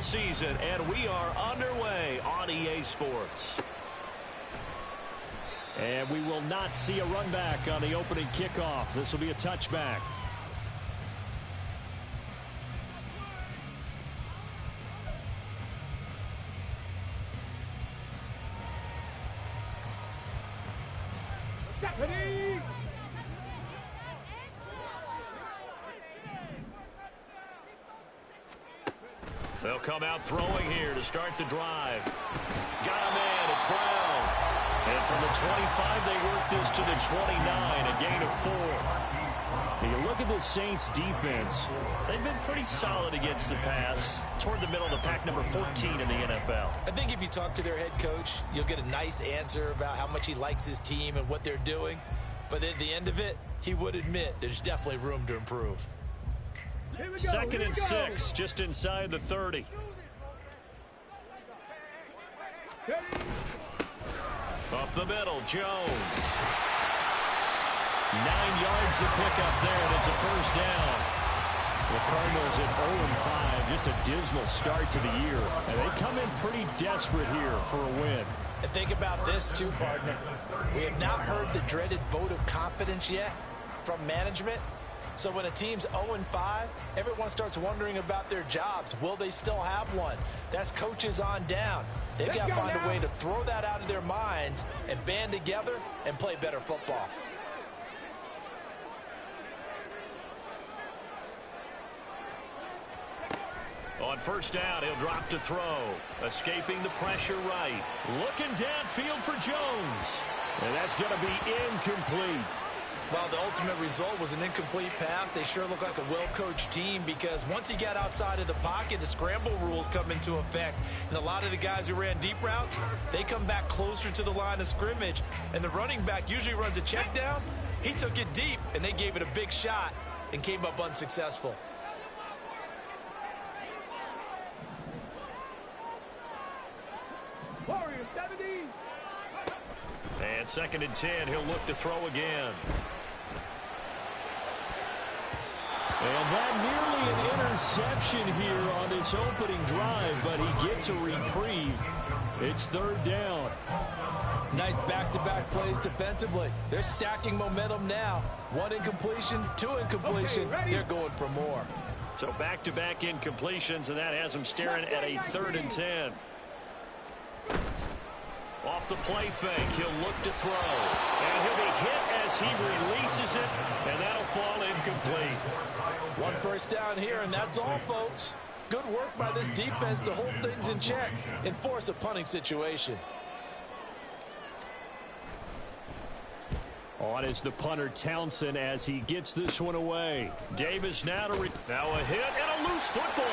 season, and we are underway on EA Sports. And we will not see a run back on the opening kickoff. This will be a touchback. They'll come out throwing here to start the drive. Got him in. It's Brown. And from the 25, they work this to the 29, a gain of 4. You look at the Saints defense. They've been pretty solid against the pass. Toward the middle of the pack, number 14 in the NFL. I think if you talk to their head coach, you'll get a nice answer about how much he likes his team and what they're doing. But at the end of it, he would admit there's definitely room to improve. Second and 6, just inside the 30. Up the middle, Jones. 9 yards to pick up there, and it's a first down. The Cardinals at 0-5, just a dismal start to the year. And they come in pretty desperate here for a win. And think about this too, partner. We have not heard the dreaded vote of confidence yet from management. So when a team's 0-5, everyone starts wondering about their jobs. Will they still have one? That's coaches on down. They've got to find a way to throw that out of their minds and band together and play better football. On first down, he'll drop to throw. Escaping the pressure right. Looking downfield for Jones. And that's going to be incomplete. While the ultimate result was an incomplete pass, they sure look like a well-coached team because once he got outside of the pocket, the scramble rules come into effect. And a lot of the guys who ran deep routes, they come back closer to the line of scrimmage. And the running back usually runs a check down. He took it deep, and they gave it a big shot and came up unsuccessful. And second and 10, he'll look to throw again. And that nearly an interception here on this opening drive, but he gets a reprieve. It's third down. Nice back-to-back plays defensively. They're stacking momentum now. 1 incompletion, 2 incompletion. They're going for more. So back-to-back incompletions, and that has them staring at a third and 10. Off the play fake, he'll look to throw. And he'll be hit as he releases it, and that'll fall incomplete. 1 first down here, and that's all, folks. Good work by this defense to hold things in check and force a punting situation. On is the punter Townsend as he gets this one away. Davis now now a hit and a loose football.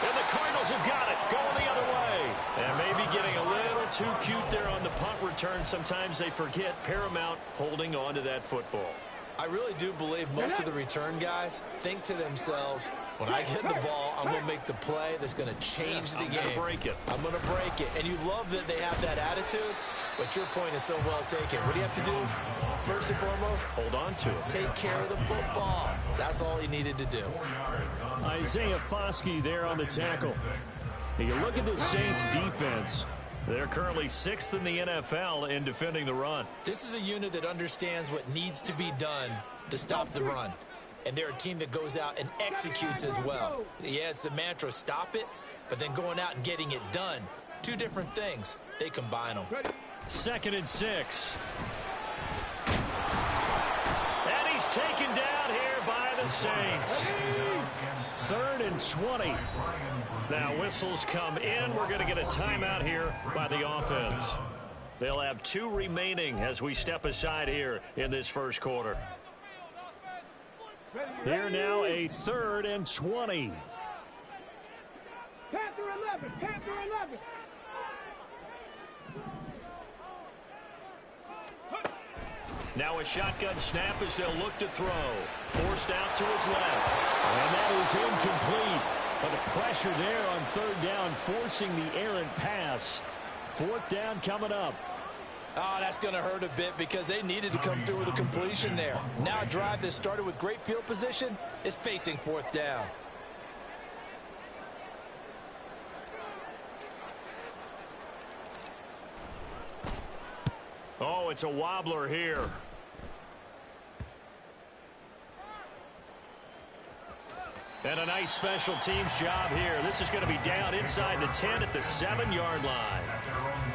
And the Cardinals have got it going the other way. And maybe getting a little too cute there on the punt return. Sometimes they forget paramount holding on to that football. I really do believe most of the return guys think to themselves, when I get the ball, I'm going to make the play that's going to change the game. I'm going to break it. I'm going to break it. And you love that they have that attitude, but your point is so well taken. What do you have to do? First and foremost, hold on to it. Take care of the football. That's all he needed to do. Isaiah Foskey there on the tackle. You look at the Saints defense. They're currently 6th in the NFL in defending the run. This is a unit that understands what needs to be done to stop the run. And they're a team that goes out and executes as well. Yeah, it's the mantra, stop it, but then going out and getting it done. 2 different things. They combine them. Second and 6. And he's taken down here by the Saints. Third and 20. Now whistles come in. We're going to get a timeout here by the offense. They'll have 2 remaining as we step aside here in this first quarter. Here now a third and 20. Panther 11, Panther 11. Now a shotgun snap as they'll look to throw. Forced out to his left. And that is incomplete. But the pressure there on third down, forcing the errant pass. Fourth down coming up. Oh, that's going to hurt a bit because they needed to come through with a completion there. Now a drive that started with great field position is facing fourth down. it's a wobbler here. And a nice special teams job here. This is going to be down inside the 10 at the 7-yard line.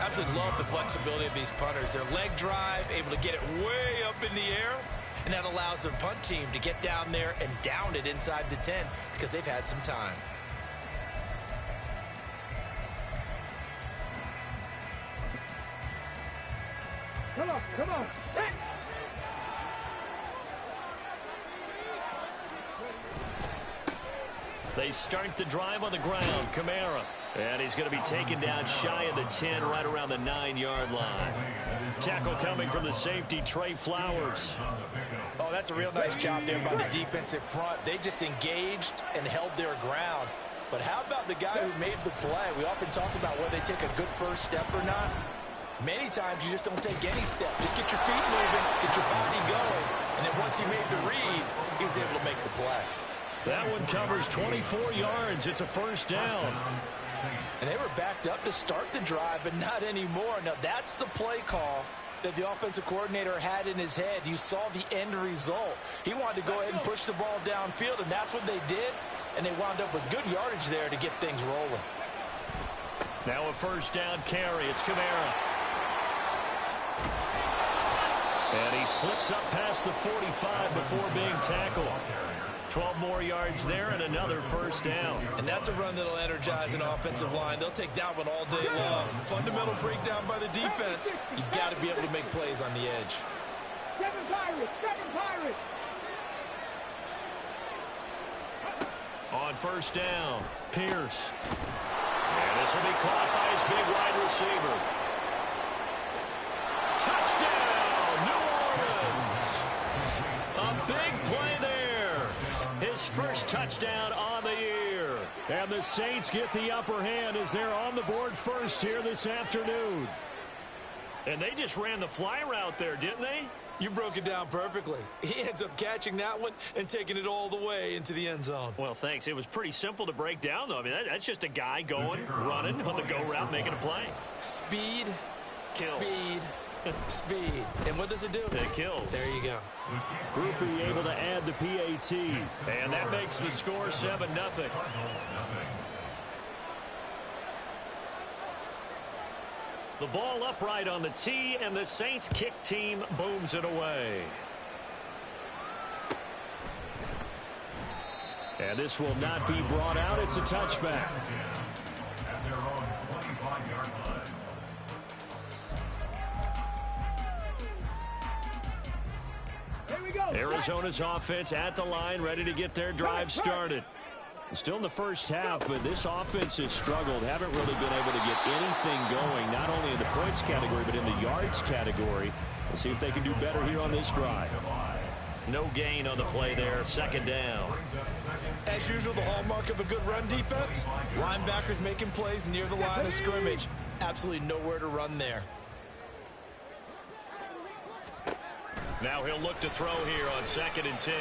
Absolutely love the flexibility of these punters. Their leg drive, able to get it way up in the air, and that allows the punt team to get down there and down it inside the 10 because they've had some time. Come on, come on. They start the drive on the ground. Kamara. And he's going to be taken down shy of the 10, right around the 9-yard line. Tackle coming from the safety, Trey Flowers. Oh, that's a real nice job there by the defensive front. They just engaged and held their ground. But how about the guy who made the play? We often talk about whether they take a good first step or not. Many times you just don't take any step. Just get your feet moving, get your body going. And then once he made the read, he was able to make the play. That one covers 24 yards. It's a first down. And they were backed up to start the drive, but not anymore. Now, that's the play call that the offensive coordinator had in his head. You saw the end result. He wanted to go ahead and push the ball downfield, and that's what they did. And they wound up with good yardage there to get things rolling. Now a first down carry. It's Kamara. And he slips up past the 45 before being tackled. 12 more yards there and another first down. And that's a run that'll energize an offensive line. They'll take that one all day long. Fundamental breakdown by the defense. You've got to be able to make plays on the edge. Seven Pirates, seven Pirates. On first down, Pierce. And this will be caught by his big wide receiver. Touchdown, New Orleans. A big play there. His first touchdown on the year. And the Saints get the upper hand as they're on the board first here this afternoon. And they just ran the fly route there, didn't they? You broke it down perfectly. He ends up catching that one and taking it all the way into the end zone. Well, thanks. It was pretty simple to break down, though. I mean, that's just a guy going, running on the go route, making a play. Speed, Kills. speed, speed. And what does it do? It kills. There you go. Groupie able to add the PAT. And that makes the score 7-0. The ball upright on the tee, and the Saints kick team booms it away. And this will not be brought out. It's a touchback. Here we go. Arizona's offense at the line, ready to get their drive started. Still in the first half, but this offense has struggled. Haven't really been able to get anything going, not only in the points category, but in the yards category. We'll see if they can do better here on this drive. No gain on the play there, second down. As usual, the hallmark of a good run defense, linebackers making plays near the line of scrimmage. Absolutely nowhere to run there. Now he'll look to throw here on 2nd and 10.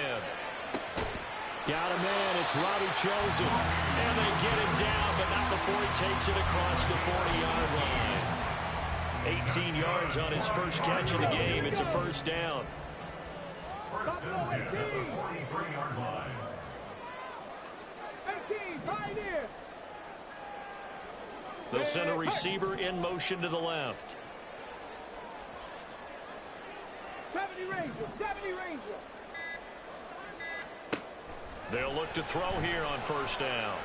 Got a man. It's Robbie Chosen. And they get him down, but not before he takes it across the 40-yard line. 18 yards on his first catch of the game. It's a first down. Buffalo 18. 18, Pioneer. They'll send a receiver in motion to the left. 70 Ranger, 70 Ranger. They'll look to throw here on first down.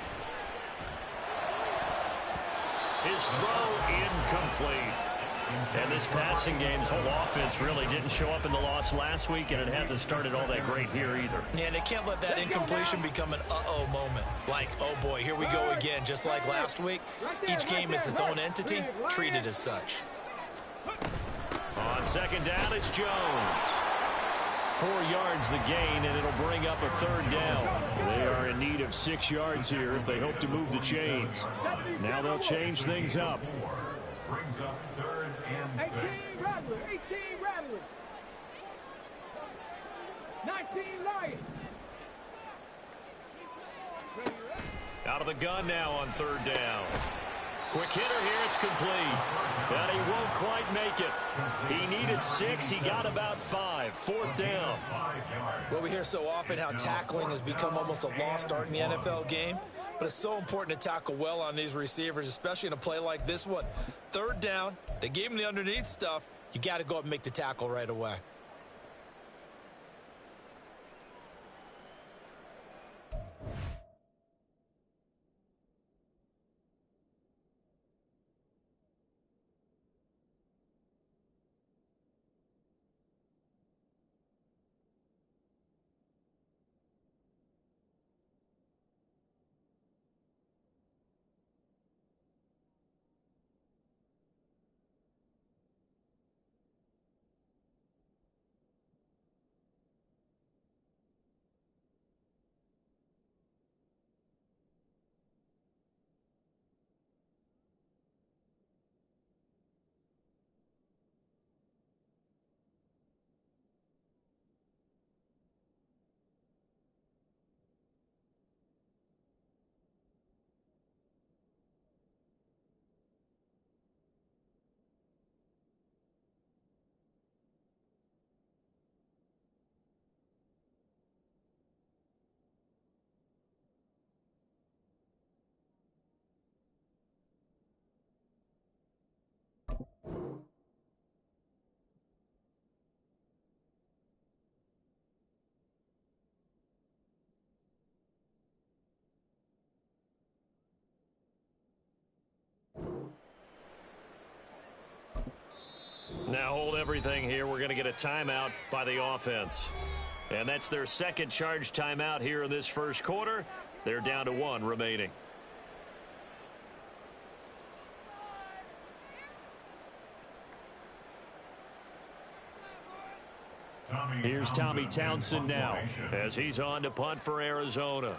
His throw incomplete. And this passing game's whole offense really didn't show up in the loss last week, and it hasn't started all that great here either. Yeah, and they can't let that incompletion become an uh-oh moment. Like, oh boy, here we go again, just like last week. Each game is its own entity, treated as such. On second down, it's Jones. 4 yards the gain, and it'll bring up a third down. They are in need of 6 yards here if they hope to move the chains. Now they'll change things up. 18 Rattler, 18 Rattler. 19 Lion. Out of the gun now on third down. Quick hitter here, it's complete. And he won't quite make it. He needed 6, he got about 5. 4th down. Well, we hear so often how tackling has become almost a lost art in the NFL game. But it's so important to tackle well on these receivers, especially in a play like this one. 3rd down, they gave him the underneath stuff. You got to go up and make the tackle right away. Now hold everything here. We're going to get a timeout by the offense. And that's their second charge timeout here in this first quarter. They're down to 1 remaining. Here's Tommy Townsend now as he's on to punt for Arizona.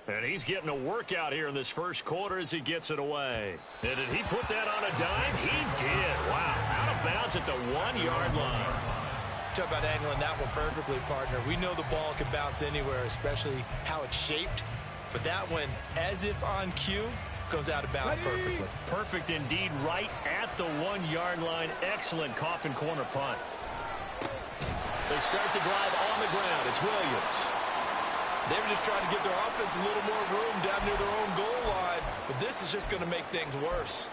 And he's getting a workout here in this first quarter as he gets it away. And did he put that on a dime? He did. Wow. Out of bounds at the 1-yard line. Talk about angling that one perfectly, partner. We know the ball can bounce anywhere, especially how it's shaped. But that one, as if on cue, goes out of bounds perfectly. Perfect indeed, right at the 1-yard line. Excellent coffin corner punt. They start the drive on the ground. It's Williams. They were just trying to give their offense a little more room down near their own goal line, but this is just going to make things worse.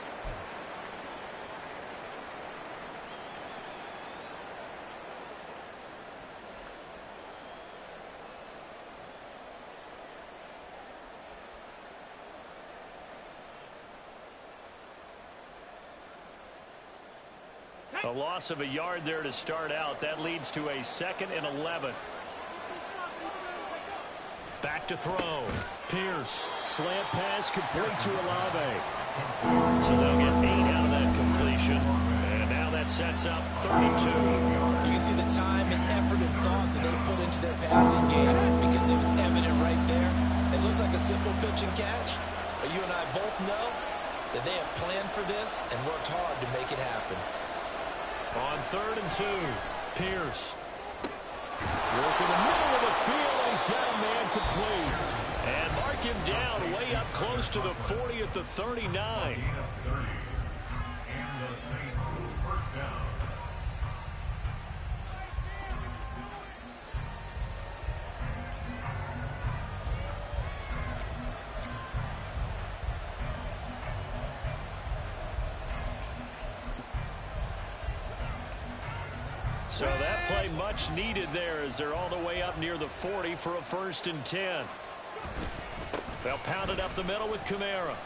A loss of a yard there to start out. That leads to a 2nd and 11. Back to throw. Pierce. Slant pass complete to Olave. So they'll get 8 out of that completion. And now that sets up 3rd and 2. You can see the time and effort and thought that they put into their passing game because it was evident right there. It looks like a simple pitch and catch, but you and I both know that they have planned for this and worked hard to make it happen. On 3rd and 2, Pierce. Working the middle of the field, and he's got a man complete. And mark him down way up close to the 40 at the 39. So that play much needed there as they're all the way up near the 40 for a 1st and 10. They'll pound it up the middle with Kamara.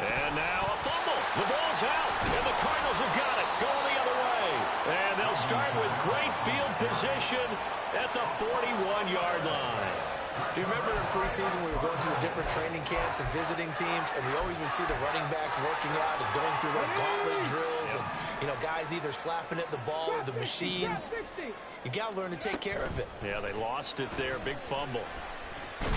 And now a fumble. The ball's out. And the Cardinals have got it. Going the other way. And they'll start with great field position at the 41-yard line. Do you remember in preseason we were going to the different training camps and visiting teams, and we always would see the running backs working out and going through those gauntlet drills and, you know, guys either slapping at the ball or the machines. You got to learn to take care of it. Yeah, they lost it there. Big fumble. And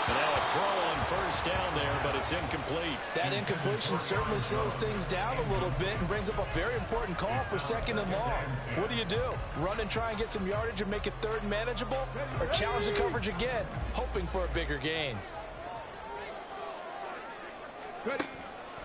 now a throw on first down there, but it's incomplete. That incompletion certainly slows things down a little bit and brings up a very important call for 2nd and long. What do? Run and try and get some yardage and make it 3rd and manageable, or challenge the coverage again, hoping for a bigger gain? Ready.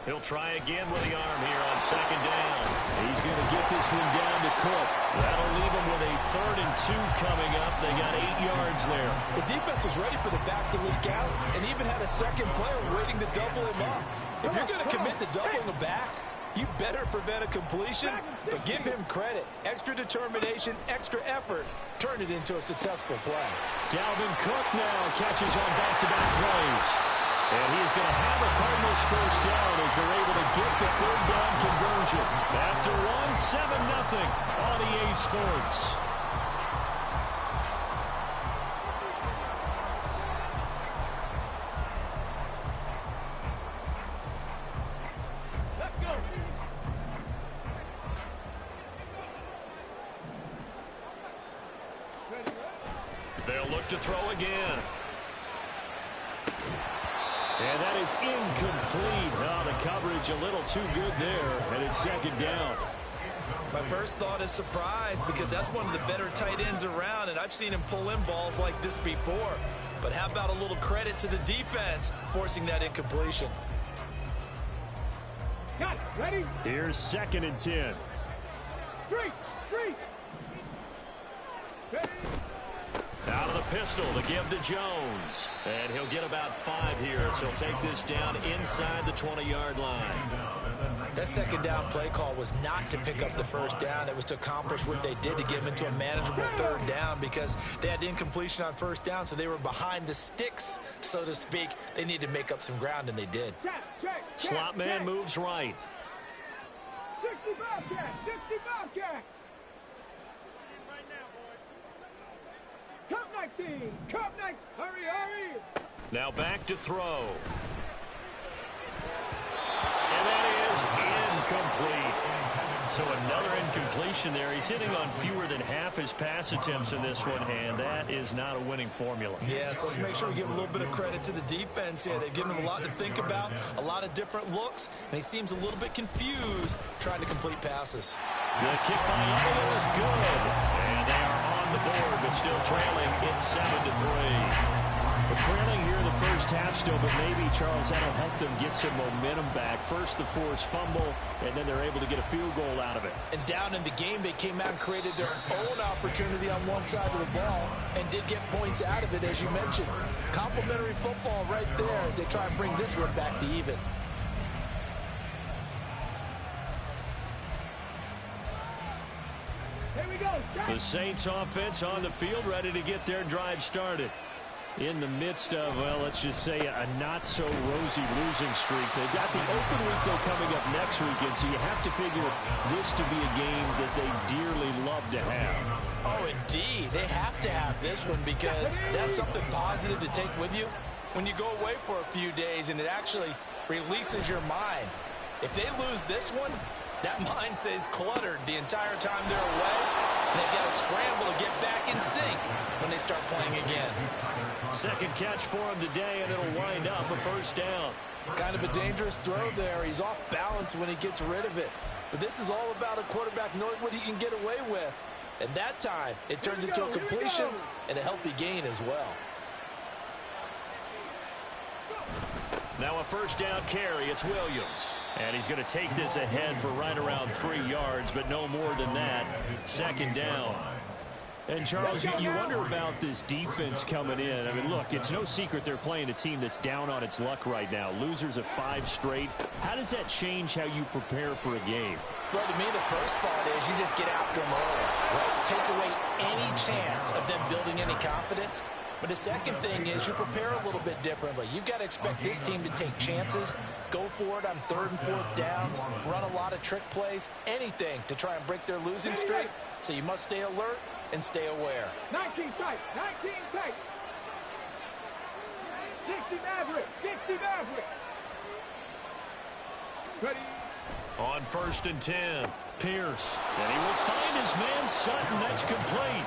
He'll try again with the arm here on 2nd down. He's going to get this one down to Cook. That'll leave him with a 3rd and 2 coming up. They got 8 yards there. The defense was ready for the back to leak out and even had a second player waiting to double him up. If you're going to commit to doubling a back, you better prevent a completion, but give him credit. Extra determination, extra effort, turn it into a successful play. Dalvin Cook now catches on back-to-back plays. And he's going to have a Cardinals first down as they're able to get the 3rd down conversion. After one, 7-0 on EA Sports. Let's go. Ready. They'll look to throw again. And that is incomplete. Oh, the coverage a little too good there, and it's 2nd down. My first thought is surprise, because that's one of the better tight ends around, and I've seen him pull in balls like this before. But how about a little credit to the defense forcing that incompletion? Got it. Ready. Here's 2nd and 10. Street. Ready. Out of the pistol to give to Jones. And he'll get about 5 here, so he'll take this down inside the 20-yard line. That 2nd down play call was not to pick up the first down. It was to accomplish what they did to get him into a manageable 3rd down, because they had incompletion on first down, so they were behind the sticks, so to speak. They needed to make up some ground, and they did. Check. Slot man moves right. 65 cat. Cup 19. Hurry. Now back to throw. And that is incomplete. So another incompletion there. He's hitting on fewer than half his pass attempts in this one, and that is not a winning formula. Yes, let's make sure we give a little bit of credit to the defense here. They've given him a lot to think about, a lot of different looks, and he seems a little bit confused trying to complete passes. The kick by Elliott is good. And they are on the board, but still trailing. It's 7-3. We're trailing here in the first half still, but maybe, Charles, that'll help them get some momentum back. First, the forced fumble, and then they're able to get a field goal out of it. And down in the game, they came out and created their own opportunity on one side of the ball and did get points out of it, as you mentioned. Complimentary football right there as they try and bring this one back to even. Here we go. The Saints offense on the field, ready to get their drive started. In the midst of, well, let's just say a not-so-rosy losing streak. They've got the open week, though, coming up next weekend, so you have to figure this to be a game that they dearly love to have. Oh, indeed. They have to have this one, because that's something positive to take with you when you go away for a few days, and it actually releases your mind. If they lose this one, that mind stays cluttered the entire time they're away, and they've got to scramble to get back in sync when they start playing again. Second catch for him today, and it'll wind up a first down. Kind of a dangerous throw there. He's off balance when he gets rid of it. But this is all about a quarterback knowing what he can get away with. And that time, it turns into a completion and a healthy gain as well. Now a first down carry. It's Williams. And he's going to take this ahead for right around 3 yards, but no more than that. Second down. And, Charles, you wonder about this defense coming in. I mean, look, it's no secret they're playing a team that's down on its luck right now. Losers of 5 straight. How does that change how you prepare for a game? Well, to me, the first thought is you just get after them early. Right? Take away any chance of them building any confidence. But the second thing is you prepare a little bit differently. You've got to expect this team to take chances, go for it on 3rd and 4th downs, run a lot of trick plays, anything to try and break their losing streak. So you must stay alert and stay aware. 19 tight. 60 Maverick. Ready. On 1st and 10, Pierce. And he will find his man Sutton. That's complete.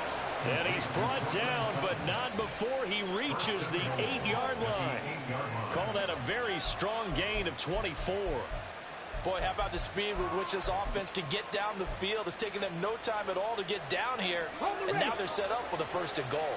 And he's brought down, but not before he reaches the 8-yard line. very strong gain of 24. Boy, how about the speed with which this offense can get down the field? It's taken them no time at all to get down here, and now they're set up with a 1st and goal.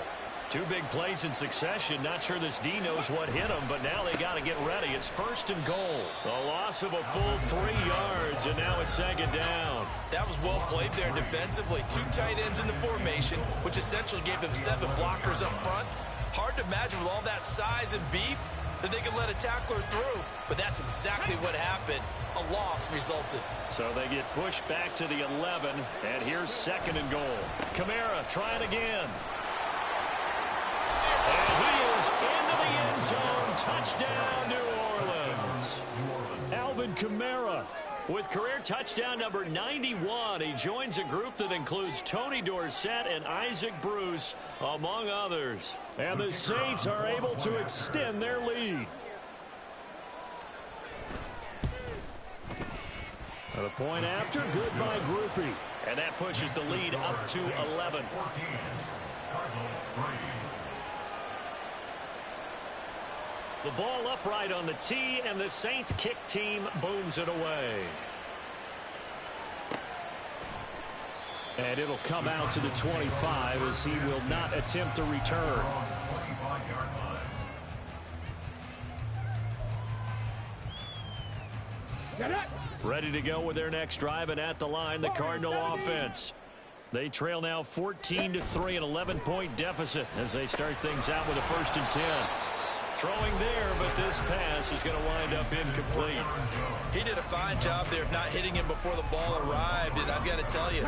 2 big plays in succession. Not sure this D knows what hit them, but now they got to get ready. It's 1st and goal. A loss of a full 3 yards, and now it's 2nd down. That was well played there defensively. 2 tight ends in the formation, which essentially gave them 7 blockers up front. Hard to imagine with all that size and beef that they could let a tackler through, but that's exactly what happened. A loss resulted. So they get pushed back to the 11, and here's 2nd and goal. Kamara trying again. And he is into the end zone. Touchdown, New Orleans. Alvin Kamara with career touchdown number 91. He joins a group that includes Tony Dorsett and Isaac Bruce, among others. And the Saints are able to extend their lead. The point after, good by Groupie. And that pushes the lead up to 11. The ball upright on the tee, and the Saints kick team booms it away. And it'll come out to the 25 as he will not attempt a return. Ready to go with their next drive, and at the line, the Cardinal offense. They trail now 14-3, an 11-point deficit as they start things out with a 1st and 10. Throwing there, but this pass is going to wind up incomplete. He did a fine job there of not hitting him before the ball arrived, and I've got to tell you,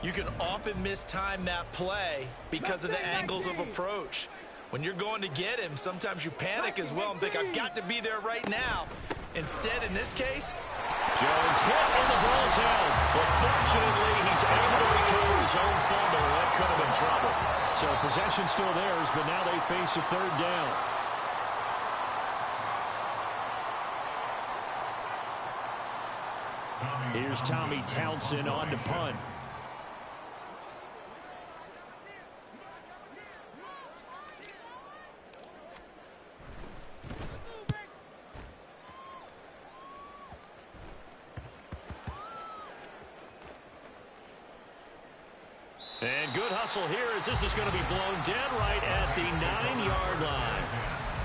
you can often mistime that play because of the angles of approach. When you're going to get him, sometimes you panic as well and think, I've got to be there right now. Instead, in this case, Jones hit and the ball's out. But fortunately, he's able to recover his own fumble. That could have been trouble. So possession still theirs, but now they face a 3rd down. Here's Tommy Townsend on to punt. And good hustle here as this is going to be blown dead right at the 9-yard line.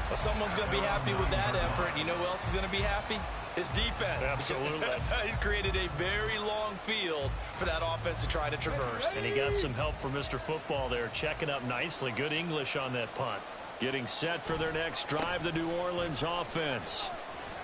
Well, someone's going to be happy with that effort. You know who else is going to be happy? His defense. Absolutely. He's created a very long field for that offense to try to traverse. And he got some help from Mr. Football there, checking up nicely. Good English on that punt. Getting set for their next drive, the New Orleans offense.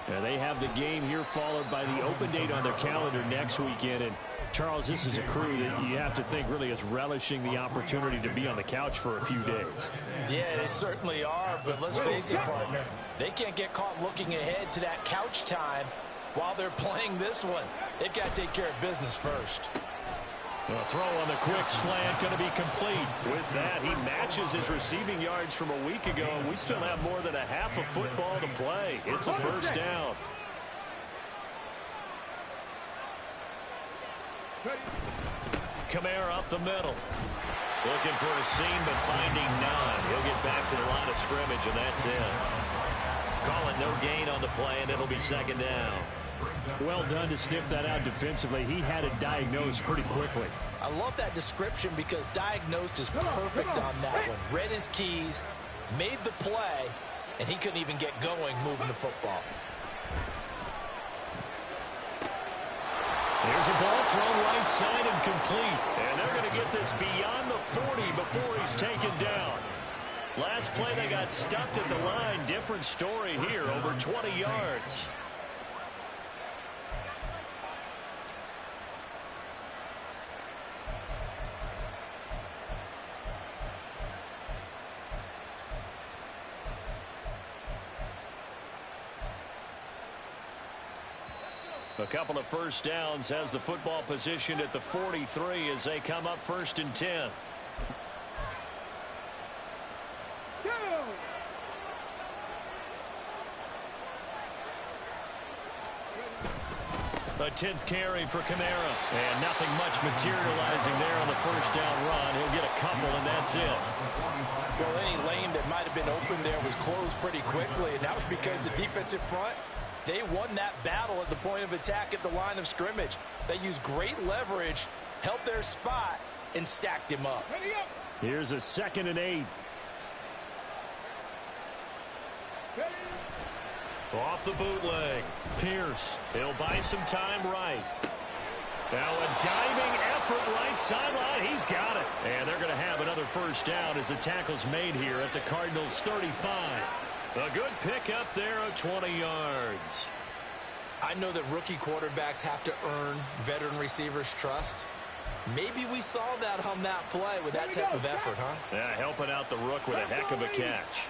Now they have the game here followed by the open date on their calendar next weekend. And Charles, this is a crew that you have to think really is relishing the opportunity to be on the couch for a few days. Yeah, they certainly are, but let's face it, partner. They can't get caught looking ahead to that couch time while they're playing this one. They've got to take care of business first. A throw on the quick slant going to be complete. With that, he matches his receiving yards from a week ago, and we still have more than a half of football to play. It's a 1st down. Kamara up the middle. Looking for a seam, but finding none. He'll get back to the line of scrimmage, and that's it. Call it no gain on the play, and it'll be 2nd down. Well done to sniff that out defensively. He had it diagnosed pretty quickly. I love that description because diagnosed is perfect on that one. Read his keys, made the play, and he couldn't even get going moving the football. There's a ball thrown right side and complete. And they're going to get this beyond the 40 before he's taken down. Last play they got stuffed at the line. Different story here, over 20 yards. A couple of 1st downs, has the football positioned at the 43 as they come up 1st and 10. A 10th carry for Kamara. And nothing much materializing there on the first down run. He'll get a couple, and that's it. Well, any lane that might have been open there was closed pretty quickly, and that was because the defensive front, they won that battle at the point of attack at the line of scrimmage. They used great leverage, held their spot, and stacked him up. Here's a 2nd and 8. Off the bootleg. Pierce. He'll buy some time right. Now a diving effort right sideline. He's got it. And they're going to have another first down as the tackle's made here at the Cardinals' 35. A good pickup there of 20 yards. I know that rookie quarterbacks have to earn veteran receivers' trust. Maybe we saw that on that play with that type of effort, huh? Yeah, helping out the rook with a heck of a catch.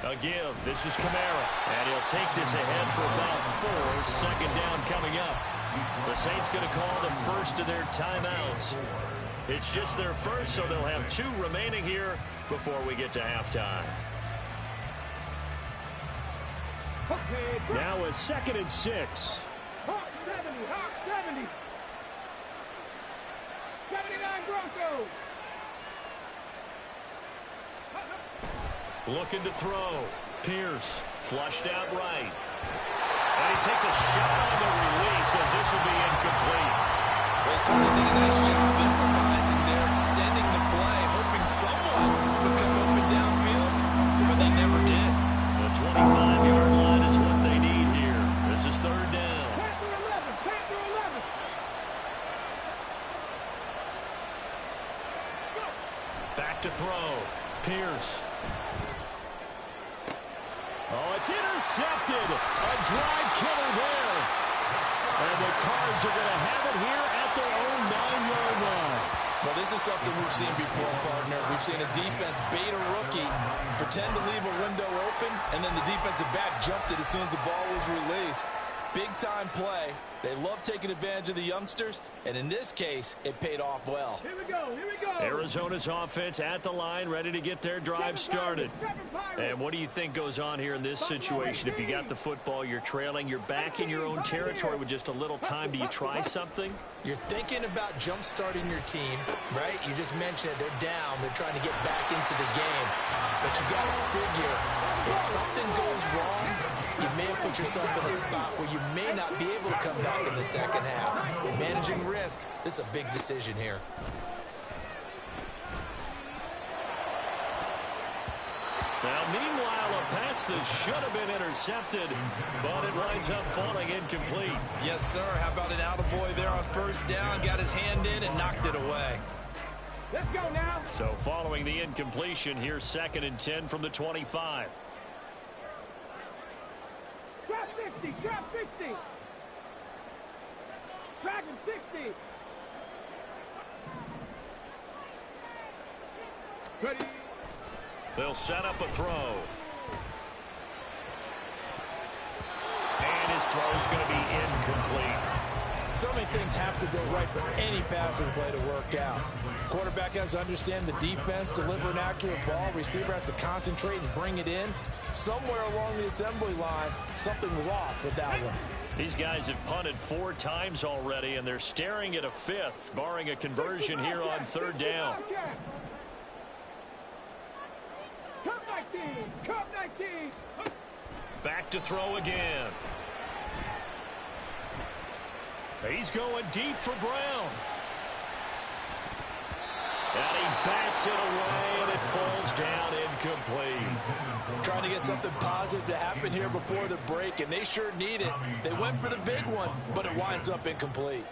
A give. This is Kamara. And he'll take this ahead for about 4. 2nd down coming up. The Saints going to call the first of their timeouts. It's just their first, so they'll have 2 remaining here before we get to halftime. Now a 2nd and 6. Hawk 70, Hawk 70. 79 Broncos. Looking to throw. Pierce flushed out right. And he takes a shot on the release as this will be incomplete. They certainly did a nice job improvising there, extending the play, hoping someone would come open downfield, but they never did. The 25-yard line is what they need here. This is 3rd down. Panther 11, Panther 11. Back to throw. Pierce. Oh, it's intercepted. A drive killer there. And the Cards are going to have it here at their own 9-yard line. Well, this is something we've seen before, partner. We've seen a defense bait a rookie, pretend to leave a window open, and then the defensive back jumped it as soon as the ball was released. Big-time play. They love taking advantage of the youngsters, and in this case, it paid off well. Here we go, here we go. Arizona's offense at the line, ready to get their drive started. And what do you think goes on here in this situation? If you got the football, you're trailing, you're back in your own territory with just a little time. Do you try something? You're thinking about jump-starting your team, right? You just mentioned it. They're down. They're trying to get back into the game. But you got to figure, if something goes wrong, you may have put yourself in a spot where you may not be able to come back in the second half. Managing risk, this is a big decision here. Now, meanwhile, a pass that should have been intercepted, but it winds up falling incomplete. Yes, sir. How about an attaboy there on first down? Got his hand in and knocked it away. Let's go now. So following the incompletion, here's 2nd and 10 from the 25. Trap 60, trap 60. Dragon 60. Ready. They'll set up a throw. And his throw's going to be incomplete. So many things have to go right for any passing play to work out. Quarterback has to understand the defense, deliver an accurate ball. Receiver has to concentrate and bring it in. Somewhere along the assembly line, something was off with that one. These guys have punted 4 times already, and they're staring at a 5th, barring a conversion here on 3rd down. Cup 19, Cup 19. Back to throw again. He's going deep for Brown. And he bats it away, and it falls down incomplete. Trying to get something positive to happen here before the break, and they sure need it. They went for the big one, but it winds up incomplete.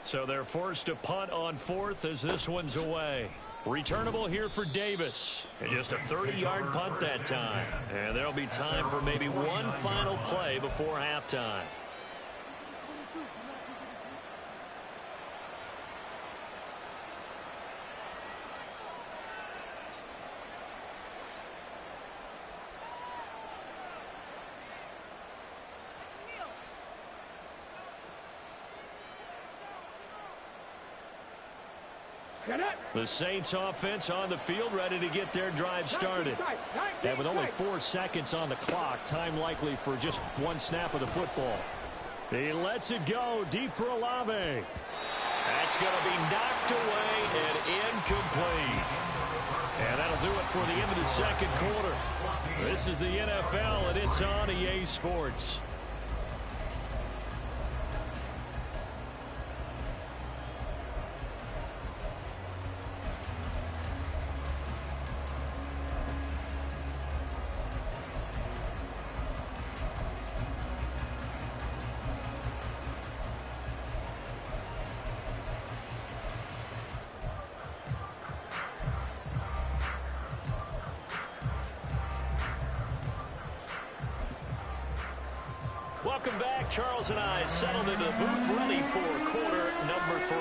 So they're forced to punt on 4th as this one's away. Returnable here for Davis. And just a 30-yard punt that time. And there'll be time for maybe one final play before halftime. The Saints offense on the field, ready to get their drive started. And with only 4 seconds on the clock, time likely for just one snap of the football. He lets it go deep for Olave. That's going to be knocked away and incomplete. And that'll do it for the end of the second quarter. This is the NFL, and it's on EA Sports. Welcome back. Charles and I settled into the booth, ready for quarter number 3.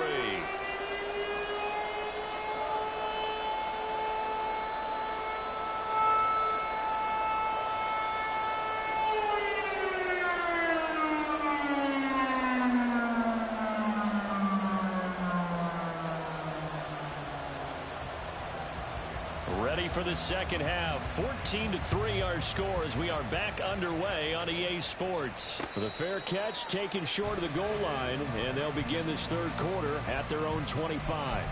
Ready for the second half. 14-3 our score as we are back underway on EA Sports. The fair catch taken short of the goal line, and they'll begin this third quarter at their own 25.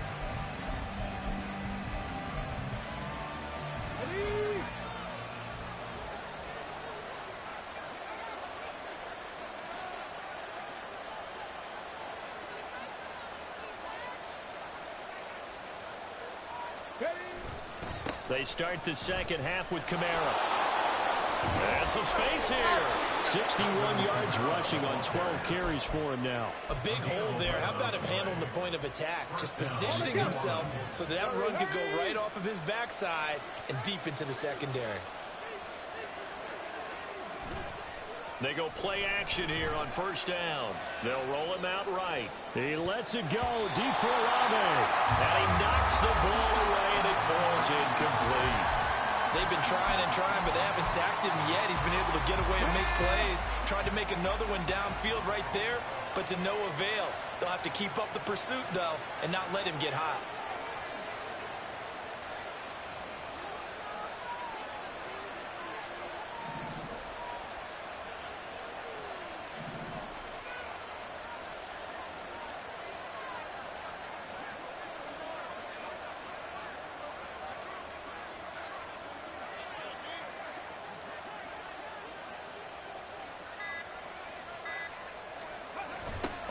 They start the second half with Kamara. And some space here. 61 yards rushing on 12 carries for him now. A big hole there. How about him handling the point of attack? Just positioning himself so that run could go right off of his backside and deep into the secondary. They go play action here on first down. They'll roll him out right. He lets it go deep for Olave. And he knocks the ball away, and it falls incomplete. They've been trying and trying, but they haven't sacked him yet. He's been able to get away and make plays. Tried to make another one downfield right there, but to no avail. They'll have to keep up the pursuit, though, and not let him get hot.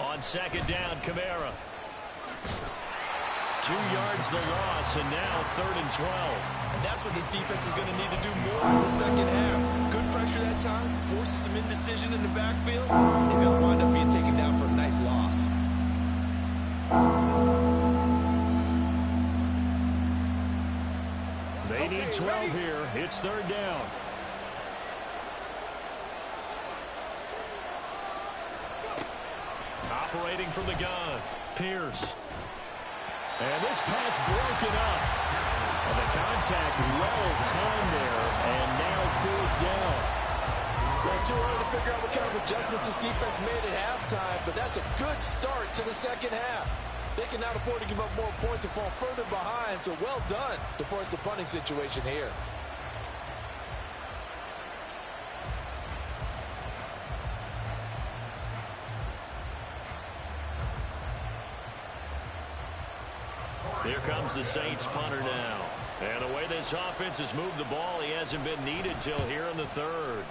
On second down, Kamara. 2 yards the loss, and now 3rd and 12. And that's what this defense is going to need to do more in the second half. Good pressure that time, forces some indecision in the backfield. He's going to wind up being taken down for a nice loss. They need 12 here. It's 3rd down. Operating from the gun, Pierce. And this pass broken up. And the contact well timed there. And now 4th down. Well, it's too early to figure out what kind of adjustments this defense made at halftime, but that's a good start to the second half. They can now afford to give up more points and fall further behind, so well done to force the punting situation here. Here comes the Saints punter now. And the way this offense has moved the ball, he hasn't been needed till here in the 3rd.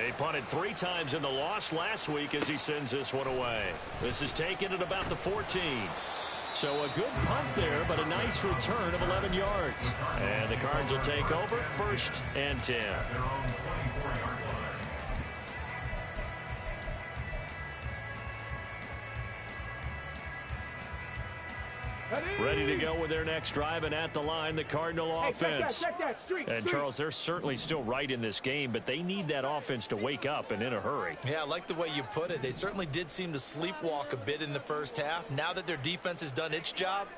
He punted 3 times in the loss last week as he sends this one away. This is taken at about the 14. So a good punt there, but a nice return of 11 yards. And the Cards will take over 1st and 10. Ready to go with their next drive, and at the line, the Cardinal offense. And Charles, they're certainly still right in this game, but they need that offense to wake up and in a hurry. Yeah, I like the way you put it. They certainly did seem to sleepwalk a bit in the first half. Now that their defense has done its job,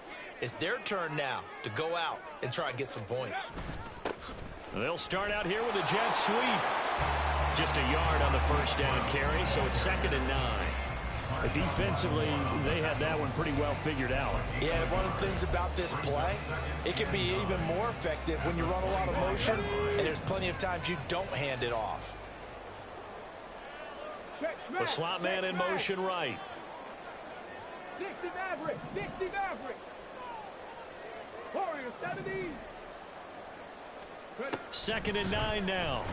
it's their turn now to go out and try and get some points. They'll start out here with a jet sweep. Just a yard on the first down carry, so it's 2nd and 9. Defensively, they had that one pretty well figured out. Yeah, one of the things about this play, it can be even more effective when you run a lot of motion, and there's plenty of times you don't hand it off. The slot man in motion right. 60 Maverick, 60 Maverick. Warrior 70. 2nd and 9 now.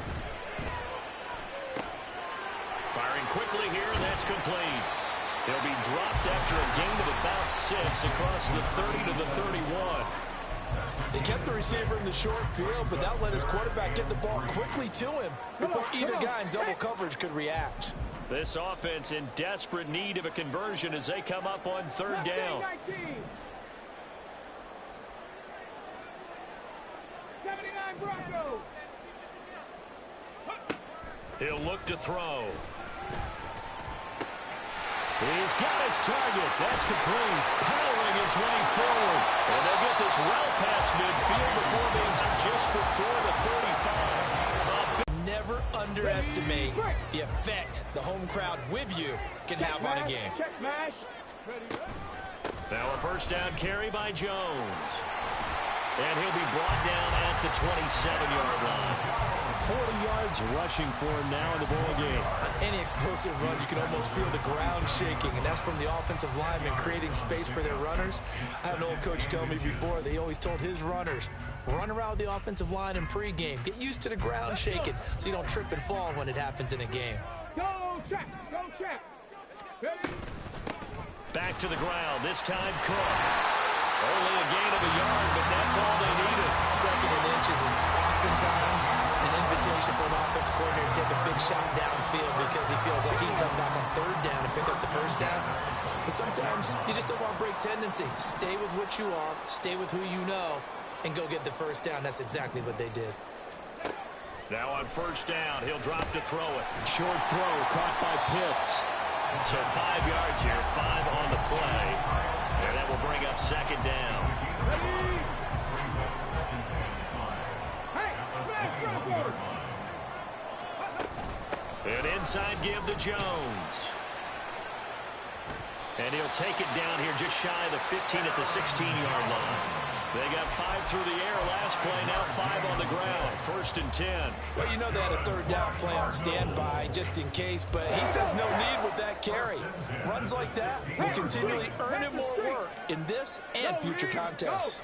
Firing quickly here, and that's complete. He'll be dropped after a gain of about 6 across the 30 to the 31. They kept the receiver in the short field, but that let his quarterback get the ball quickly to him before either guy in double coverage could react. This offense in desperate need of a conversion as they come up on 3rd down. 79 Broncos. He'll look to throw. He's got his target. That's complete. Powering his way forward. And they get this well past midfield before being just before the 35. Never underestimate the effect the home crowd with you can have on a game. Check mash. Now a 1st down carry by Jones. And he'll be brought down at the 27-yard line. 40 yards rushing for him now in the ball game. On any explosive run, you can almost feel the ground shaking, and that's from the offensive linemen creating space for their runners. I had an old coach tell me before, they always told his runners, run around the offensive line in pregame. Get used to the ground shaking so you don't trip and fall when it happens in a game. Go check, go check. Ready? Back to the ground, this time Cook. Only a gain of a yard, but that's all they needed. 2nd and inches is oftentimes an invitation for an offense coordinator to take a big shot downfield because he feels like he can come back on 3rd down and pick up the 1st down. But sometimes you just don't want to break tendency. Stay with what you are, stay with who you know, and go get the 1st down. That's exactly what they did. Now on 1st down, he'll drop to throw it. Short throw caught by Pitts. So 5 yards here, 5 on the play. And that will bring up 2nd down. Ready? Hey, smash Broncos. An inside give to Jones. And he'll take it down here just shy of the 15 at the 16-yard line. They got 5 through the air last play, now 5 on the ground. 1st and 10. Well, you know they had a 3rd down play on standby just in case, but he says no need with that carry. Runs like that will continually earn him more work in this and future contests.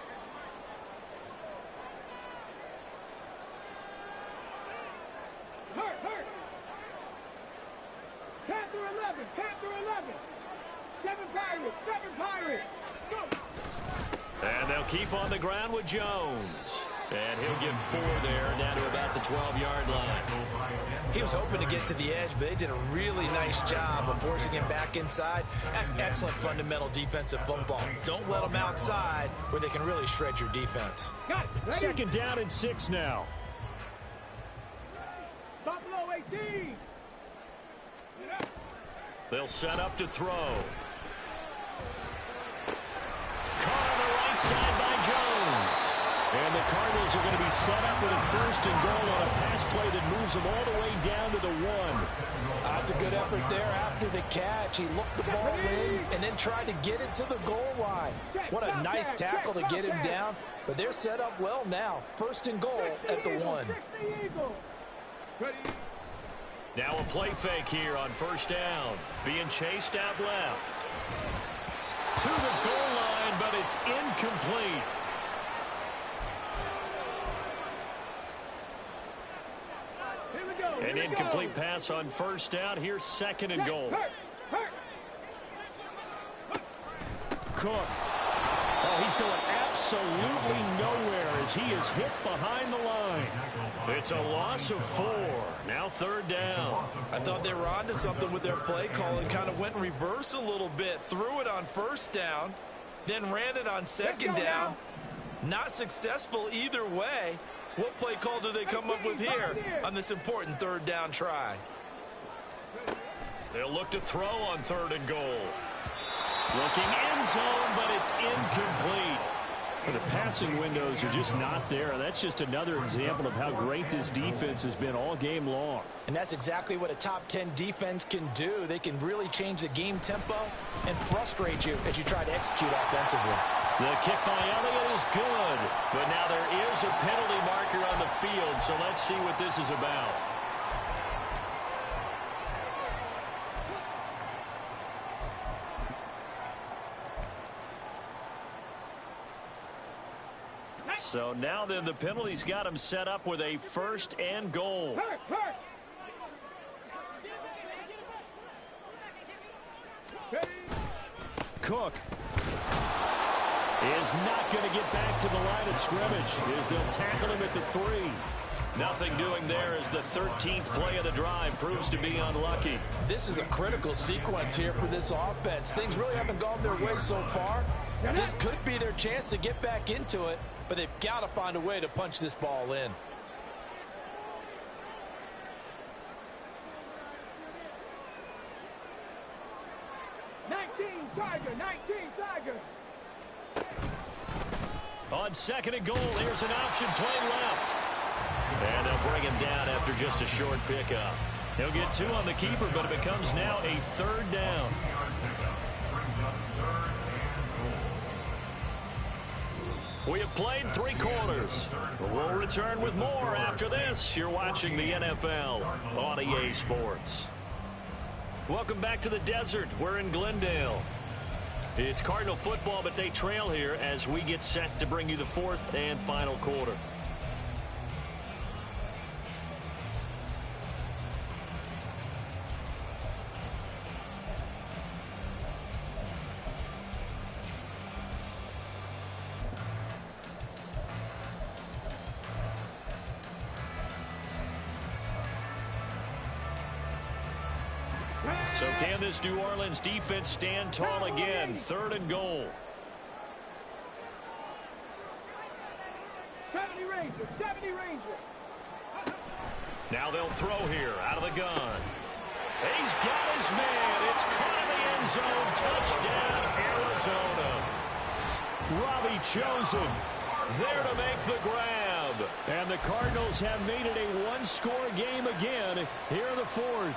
Hurt. Panther 11, Panther 11. 7 Pirates. Go. And they'll keep on the ground with Jones. And he'll give 4 there, down to about the 12-yard line. He was hoping to get to the edge, but they did a really nice job of forcing him back inside. That's excellent fundamental defensive football. Don't let them outside where they can really shred your defense. Got it. Ready? 2nd down and 6 now. Buffalo 18. They'll set up to throw. Caught on the right side by Jones. And the Cardinals are going to be set up with a 1st and goal on a pass play that moves them all the way down to the 1. That's a good effort there after the catch. He looked the ball in and then tried to get it to the goal line. What a nice tackle to get him down. But they're set up well now. 1st and goal at the 1. Now a play fake here on 1st down. Being chased out left. To the goal line, but it's incomplete. An incomplete pass on 1st down. Here's 2nd and goal. Cook. Oh, he's going absolutely nowhere as he is hit behind the line. It's a loss of 4. Now 3rd down. I thought they were onto something with their play call and kind of went in reverse a little bit. Threw it on 1st down, then ran it on 2nd down. Not successful either way. What play call do they come up with here on this important 3rd down try? They'll look to throw on 3rd and goal. Looking end zone, but it's incomplete. The passing windows are just not there. That's just another example of how great this defense has been all game long. And that's exactly what a top 10 defense can do. They can really change the game tempo and frustrate you as you try to execute offensively. The kick by Elliott is good, but now there is a penalty marker on the field, so let's see what this is about. So now then the penalty's got him set up with a 1st and goal. Cook is not going to get back to the line of scrimmage as they'll tackle him at the 3. Nothing doing there as the 13th play of the drive proves to be unlucky. This is a critical sequence here for this offense. Things really haven't gone their way so far. This could be their chance to get back into it, but they've got to find a way to punch this ball in. On 2nd and goal, here's an option play left. And they'll bring him down after just a short pickup. He'll get 2 on the keeper, but it becomes now a 3rd down. We have played 3 quarters. We'll return with more after this. You're watching the NFL on EA Sports. Welcome back to the desert. We're in Glendale. It's Cardinal football, but they trail here as we get set to bring you the 4th and final quarter. So can this New Orleans defense stand tall again? 3rd and goal. 70 Rangers, 70 Rangers. Now they'll throw here out of the gun. He's got his man. It's caught in the end zone. Touchdown, Arizona. Robbie Chosen there to make the grab. And the Cardinals have made it a 1-score game again here in the 4th.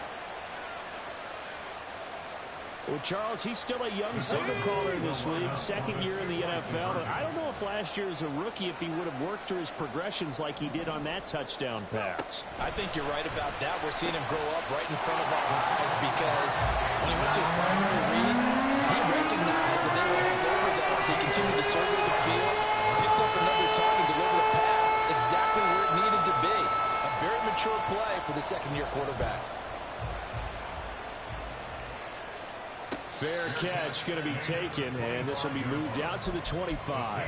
Well, Charles, he's still a young signal caller in this league, 2nd year in the NFL. But I don't know if last year as a rookie, if he would have worked through his progressions like he did on that touchdown pass. I think you're right about that. We're seeing him grow up right in front of our eyes because when he went to his primary read, he recognized that they were all over that. So he continued to survey the field, picked up another target, delivered a pass exactly where it needed to be. A very mature play for the 2nd-year quarterback. Fair catch going to be taken, and this will be moved out to the 25.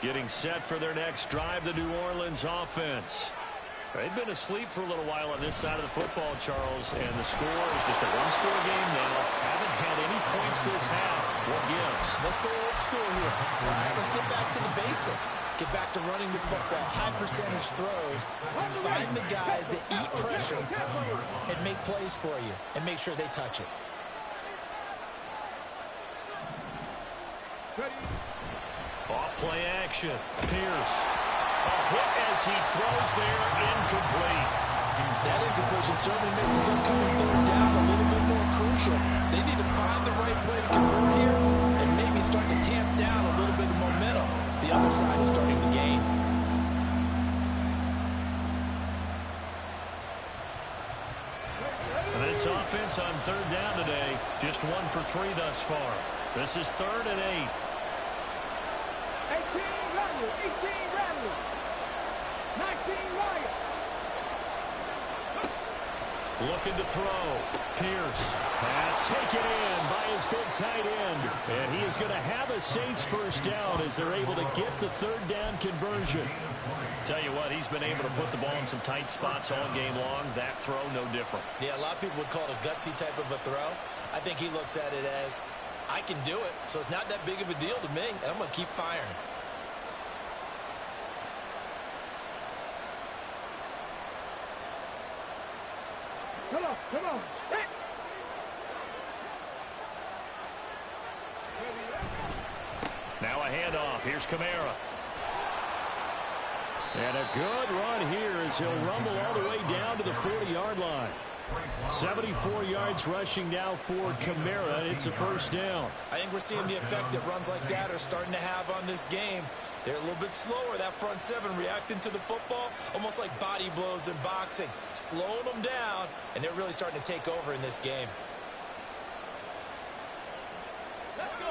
Getting set for their next drive, the New Orleans offense. They've been asleep for a little while on this side of the football, Charles, and the score is just a 1-score game now. Haven't had any points this half. What gives? Let's go old school here. All right, let's get back to the basics. Get back to running the football, high percentage throws. Find the guys that eat pressure and make plays for you and make sure they touch it. Off play action. Pierce. A hit as he throws there, incomplete. That incompletion certainly makes his upcoming 3rd down a little bit more crucial. They need to find the right play to convert here and maybe start to tamp down a little bit of momentum. The other side is starting to gain. This offense on 3rd down today, just 1 for 3 thus far. This is 3rd and 8. 18 Rattlers, 18 Rattlers, 19 Lions. Looking to throw. Pierce. Pass taken in by his big tight end. And he is going to have a Saints 1st down as they're able to get the 3rd down conversion. Tell you what, he's been able to put the ball in some tight spots all game long. That throw, no different. Yeah, a lot of people would call it a gutsy type of a throw. I think he looks at it as, I can do it, so it's not that big of a deal to me, and I'm going to keep firing. Come on. Hey. Now a handoff. Here's Kamara. And a good run here as he'll rumble all the way down to the 40-yard line. 74 yards rushing now for Kamara, and it's a first down. I think we're seeing the effect that runs like that are starting to have on this game. They're a little bit slower, that front seven, reacting to the football, almost like body blows in boxing, slowing them down, and they're really starting to take over in this game.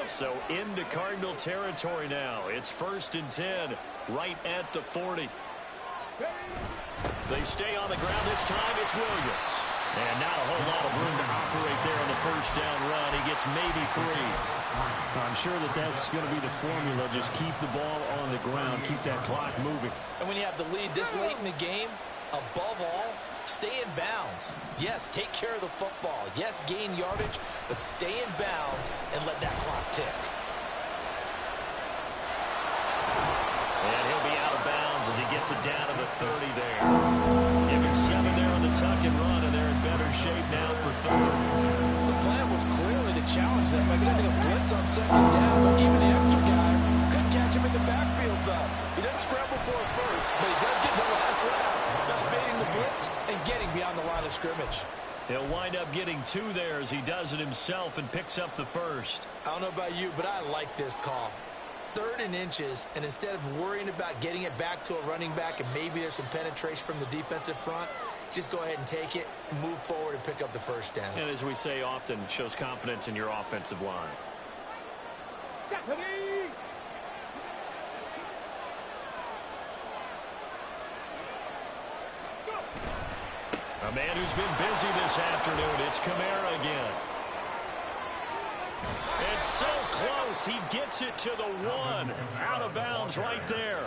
So into Cardinal territory now. It's 1st and 10, right at the 40. They stay on the ground this time. It's Williams. And not a whole lot of room to operate there on the first down run. He gets maybe 3. I'm sure that's going to be the formula. Just keep the ball on the ground. Keep that clock moving. And when you have the lead this late in the game, above all, stay in bounds. Yes, take care of the football. Yes, gain yardage, but stay in bounds and let that clock tick. And he'll be out of bounds as he gets it down to the 30 there. Give him 7 there on the tuck and run, and they're in better shape now for 3rd. The plan was clearly to challenge them by sending a blitz on 2nd down, but even the extra guys couldn't catch him in the backfield, though. He doesn't scramble for it first, but he does get the last lap, evading the blitz and getting beyond the line of scrimmage. He'll wind up getting 2 there as he does it himself and picks up the 1st. I don't know about you, but I like this call. 3rd and inches, and instead of worrying about getting it back to a running back and maybe there's some penetration from the defensive front, just go ahead and take it, move forward, and pick up the 1st down. And as we say often, shows confidence in your offensive line. A man who's been busy this afternoon. It's Kamara again. It's so close. He gets it to the 1. Out of bounds right there.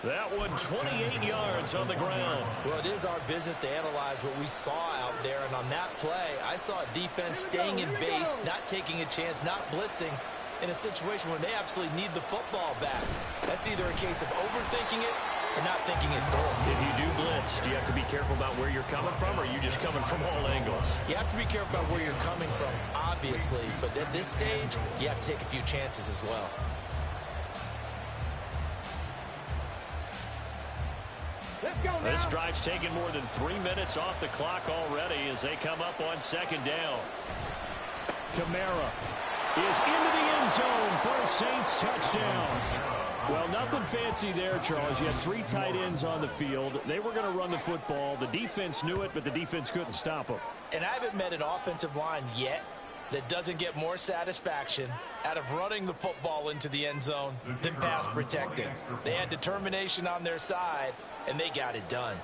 That one 28 yards on the ground. Well, it is our business to analyze what we saw out there. And on that play, I saw a defense staying in base, not taking a chance, not blitzing in a situation where they absolutely need the football back. That's either a case of overthinking it or not thinking it through. If you do blitz, do you have to be careful about where you're coming from, or are you just coming from all angles? You have to be careful about where you're coming from, obviously. But at this stage, you have to take a few chances as well. This drive's taken more than 3 minutes off the clock already as they come up on 2nd down. Kamara is into the end zone for a Saints touchdown. Well, nothing fancy there, Charles. You had 3 tight ends on the field. They were going to run the football. The defense knew it, but the defense couldn't stop them. And I haven't met an offensive line yet that doesn't get more satisfaction out of running the football into the end zone than pass protecting. They had determination on their side, and they got it done.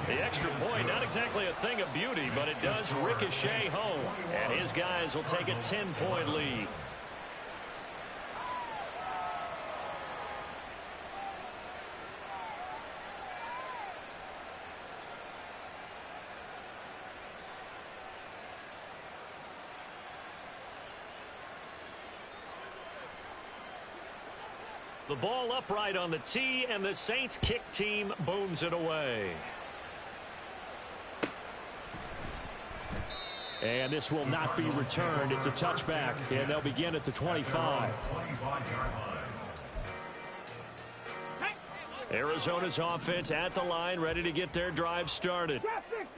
The extra point, not exactly a thing of beauty, but it does ricochet home. And his guys will take a 10-point lead. The ball upright on the tee, and the Saints kick team booms it away. And this will not be returned. It's a touchback, and they'll begin at the 25. Arizona's offense at the line, ready to get their drive started.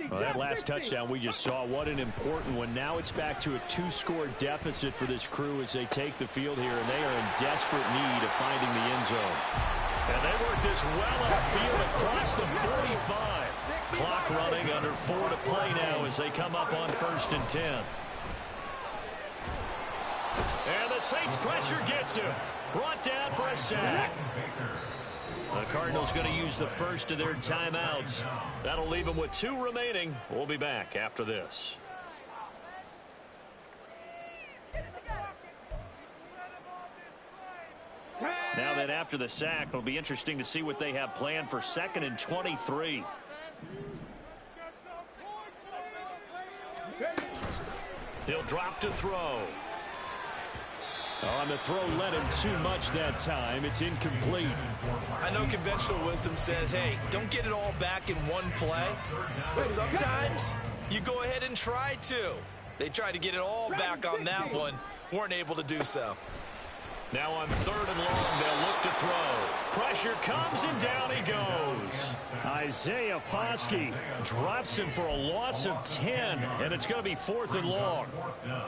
Well, that last touchdown we just saw, what an important one. Now it's back to a 2-score deficit for this crew as they take the field here, and they are in desperate need of finding the end zone. And they work this well upfield across the 45. Clock running, under 4 to play now as they come up on 1st and 10. And the Saints pressure gets him. Brought down for a sack. The Cardinals going to use the first of their timeouts. That'll leave them with 2 remaining. We'll be back after this. Now then, after the sack, it'll be interesting to see what they have planned for 2nd and 23. He'll drop to throw. On the throw, led him too much that time. It's incomplete. I know conventional wisdom says, hey, don't get it all back in one play. But sometimes you go ahead and try to. They tried to get it all back on that one. Weren't able to do so. Now on 3rd and long, they'll look to throw. Pressure comes, and down he goes. Isaiah Foskey drops him for a loss of 10, and it's going to be 4th and long.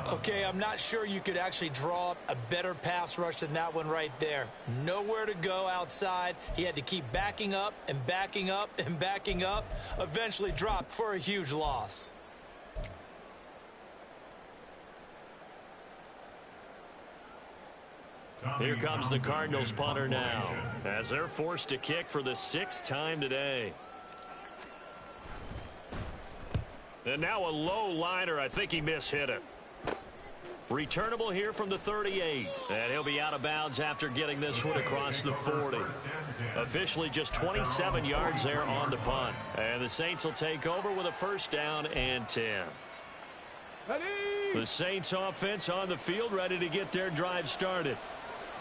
Okay, I'm not sure you could actually draw up a better pass rush than that one right there. Nowhere to go outside. He had to keep backing up and backing up and backing up. Eventually dropped for a huge loss. Here comes the Cardinals punter now, as they're forced to kick for the 6th time today. And now a low liner. I think he mishit it. Returnable here from the 38. And he'll be out of bounds after getting this one across the 40. Officially just 27 yards there on the punt. And the Saints will take over with a 1st down and 10. The Saints offense on the field, ready to get their drive started.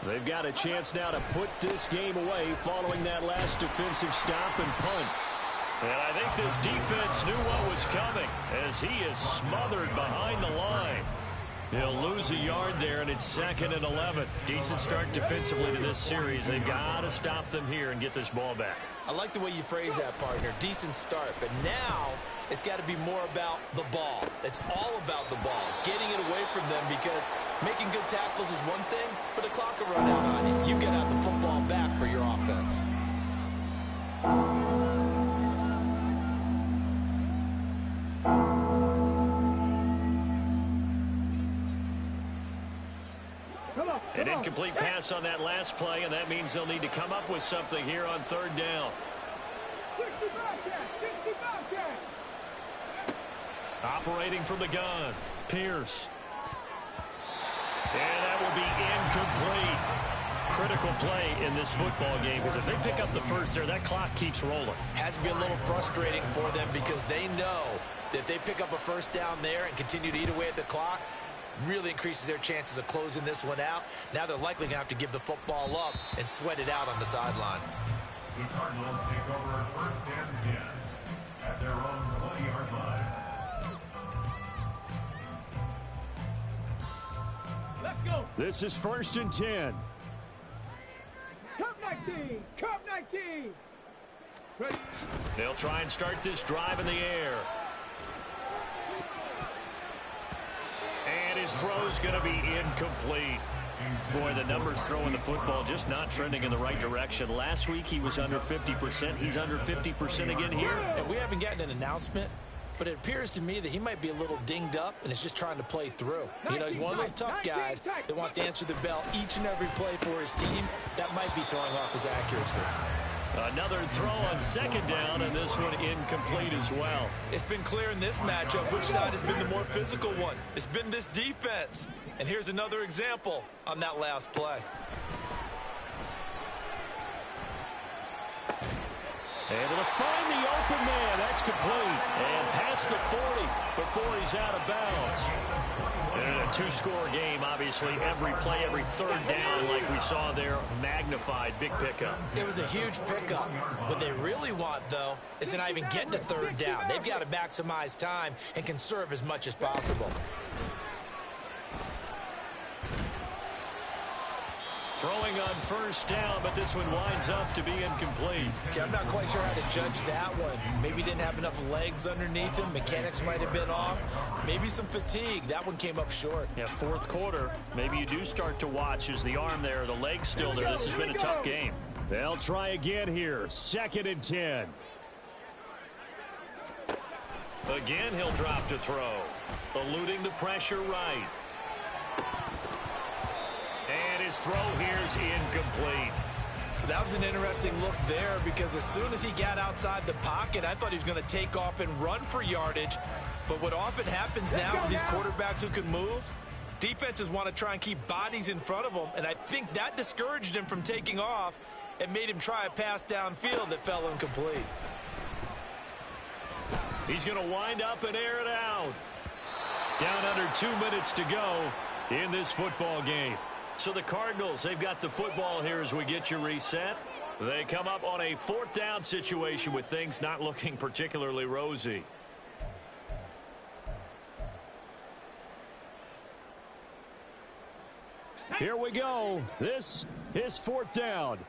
They've got a chance now to put this game away following that last defensive stop and punt. And I think this defense knew what was coming as he is smothered behind the line. He'll lose a yard there, and it's 2nd and 11. Decent start defensively to this series. They've got to stop them here and get this ball back. I like the way you phrase that, partner. Decent start. But now it's got to be more about the ball. It's all about the ball, getting it away from them, because making good tackles is one thing, but the clock will run out on you. You get out the football back for your offense. An incomplete pass on that last play, and that means they'll need to come up with something here on 3rd down. 60 Bobcat. Operating from the gun, Pierce. And that will be incomplete. Critical play in this football game, because if they pick up the 1st there, that clock keeps rolling. Has to be a little frustrating for them, because they know that if they pick up a 1st down there and continue to eat away at the clock, really increases their chances of closing this one out. Now they're likely going to have to give the football up and sweat it out on the sideline. The Cardinals take over 1st and 10 at their own 20-yard line. Let's go. This is 1st and 10. Cup 19. Cup 19. Ready. They'll try and start this drive in the air. And his throw's going to be incomplete. Boy, the numbers throwing the football just not trending in the right direction. Last week he was under 50%. He's under 50% again here. And we haven't gotten an announcement, but it appears to me that he might be a little dinged up and is just trying to play through. You know, he's one of those tough guys that wants to answer the bell each and every play for his team. That might be throwing off his accuracy. Another throw on 2nd down, and this one incomplete as well. It's been clear in this matchup which side has been the more physical one. It's been this defense. And here's another example on that last play. Able to find the open man. That's complete. And past the 40 before he's out of bounds. And in a 2-score game, obviously, every play, every 3rd down, like we saw there, magnified. Big pickup. It was a huge pickup. What they really want, though, is to not even get to 3rd down. They've got to maximize time and conserve as much as possible. Throwing on 1st down, but this one winds up to be incomplete. Okay, I'm not quite sure how to judge that one. Maybe he didn't have enough legs underneath him. Mechanics might have been off. Maybe some fatigue. That one came up short. Yeah, 4th quarter. Maybe you do start to watch as the arm there, the leg's still there. This has been a tough game. They'll try again here. 2nd and 10. Again, he'll drop to throw. Eluding the pressure right. And his throw here's incomplete. That was an interesting look there, because as soon as he got outside the pocket, I thought he was going to take off and run for yardage. But what often happens now with these quarterbacks who can move, defenses want to try and keep bodies in front of them, and I think that discouraged him from taking off and made him try a pass downfield that fell incomplete. He's going to wind up and air it out. Down under 2 minutes to go in this football game. So the Cardinals, they've got the football here as we get you reset. They come up on a 4th down situation with things not looking particularly rosy. Here we go. This is 4th down.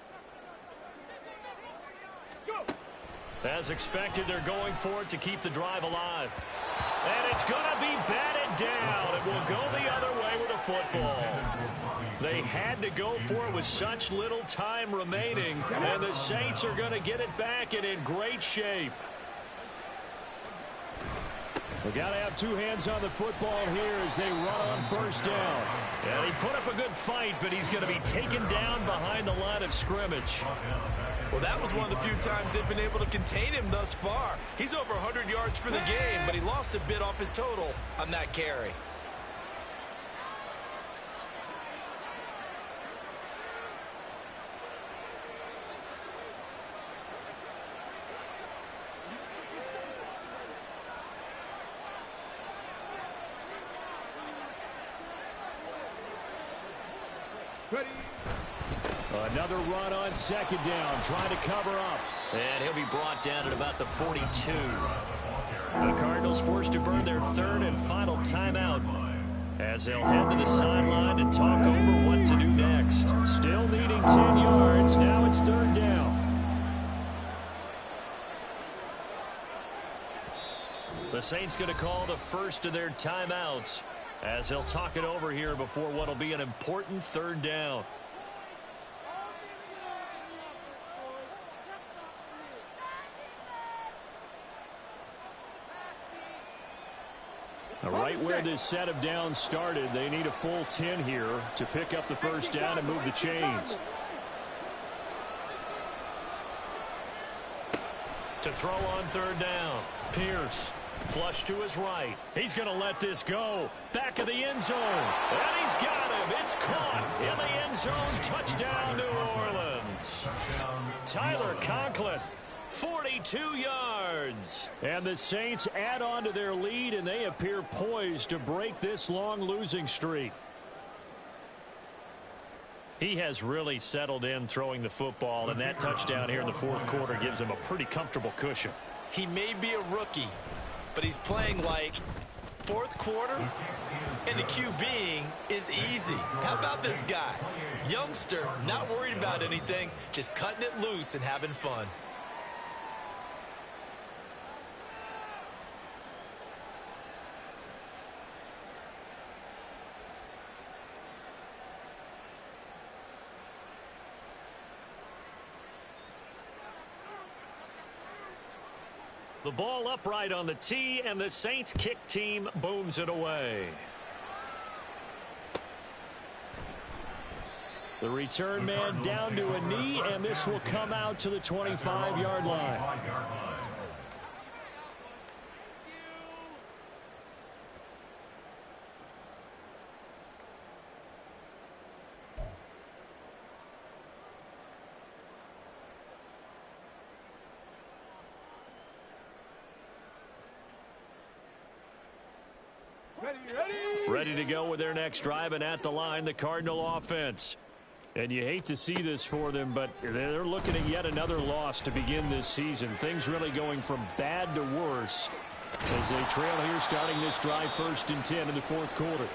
Go. As expected, they're going for it to keep the drive alive. And it's going to be batted down. It will go the other way with a football. They had to go for it with such little time remaining, and the Saints are going to get it back and in great shape. They got to have 2 hands on the football here as they run on 1st down. And he put up a good fight, but he's going to be taken down behind the line of scrimmage. Well, that was one of the few times they've been able to contain him thus far. He's over 100 yards for the game, but he lost a bit off his total on that carry. Ready. Another run on 2nd down, trying to cover up. And he'll be brought down at about the 42. The Cardinals forced to burn their 3rd and final timeout as they'll head to the sideline and talk over what to do next. Still needing 10 yards. Now it's 3rd down. The Saints going to call the first of their timeouts as they'll talk it over here before what will be an important 3rd down. Right where this set of downs started, they need a full 10 here to pick up the 1st down and move the chains. To throw on 3rd down, Pierce. Flush to his right. He's going to let this go. Back of the end zone. And he's got him. It's caught in the end zone. Touchdown, New Orleans. Tyler Conklin, 42 yards. And the Saints add on to their lead, and they appear poised to break this long losing streak. He has really settled in throwing the football, and that touchdown here in the 4th quarter gives him a pretty comfortable cushion. He may be a rookie, but he's playing like 4th quarter, and the QBing is easy. How about this guy? Youngster, not worried about anything, just cutting it loose and having fun. The ball upright on the tee, and the Saints kick team booms it away. The return man down to a knee, and this will come out to the 25-yard line. Ready to go with their next drive, and at the line, the Cardinal offense. And you hate to see this for them, but they're looking at yet another loss to begin this season. Things really going from bad to worse as they trail here starting this drive 1st and 10 in the 4th quarter.